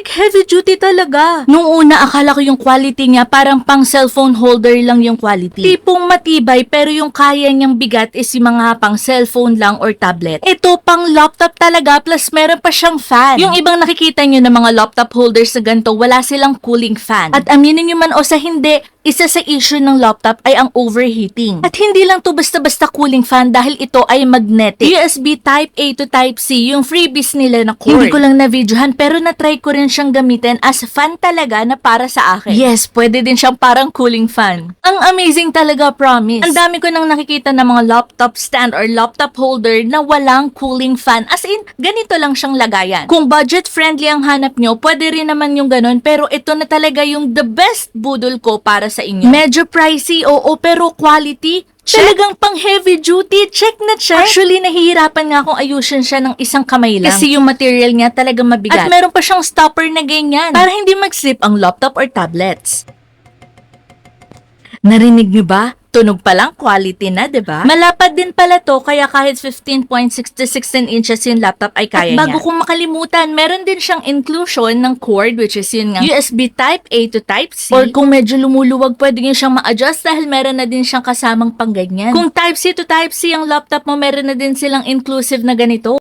Like heavy duty talaga. Nung una, akala ko yung quality niya parang pang cellphone holder lang yung quality. Tipong matibay pero yung kaya niyang bigat is yung mga pang cellphone lang or tablet. Ito pang laptop talaga plus meron pa siyang fan. Yung ibang nakikita niyo ng mga laptop holders na ganito, wala silang cooling fan. At aminin niyo man o sa hindi, isa sa issue ng laptop ay ang overheating. At hindi lang to basta-basta cooling fan dahil ito ay magnetic. USB Type A to Type C, yung freebies nila na cord. Hindi ko lang na-videohan pero na-try ko rin siyang gamitin as fan talaga na para sa akin. Yes, pwede din siyang parang cooling fan. Ang amazing talaga, promise. Ang dami ko nang nakikita ng mga laptop stand or laptop holder na walang cooling fan. As in, ganito lang siyang lagayan. Kung budget-friendly ang hanap nyo, pwede rin naman yung ganun pero ito na talaga yung the best budol ko para sa inyo. Medyo pricey, oo, pero quality, check. Talagang pang heavy duty, check na check. Actually, nahihirapan nga akong ayusin siya ng isang kamay lang. Kasi yung material niya talagang mabigat. At meron pa siyang stopper na ganyan para hindi mag-slip ang laptop or tablets. Narinig niyo ba? Tunog pa lang, quality na, diba? Malapad din pala to, kaya kahit 15.6 to 16 inches yung laptop ay kaya niya. At bago kong makalimutan, meron din siyang inclusion ng cord, which is yun nga, USB Type A to Type C. Or kung medyo lumuluwag, pwede nyo siyang ma-adjust dahil meron na din siyang kasamang pangganyan. Kung Type C to Type C ang laptop mo, meron na din silang inclusive na ganito.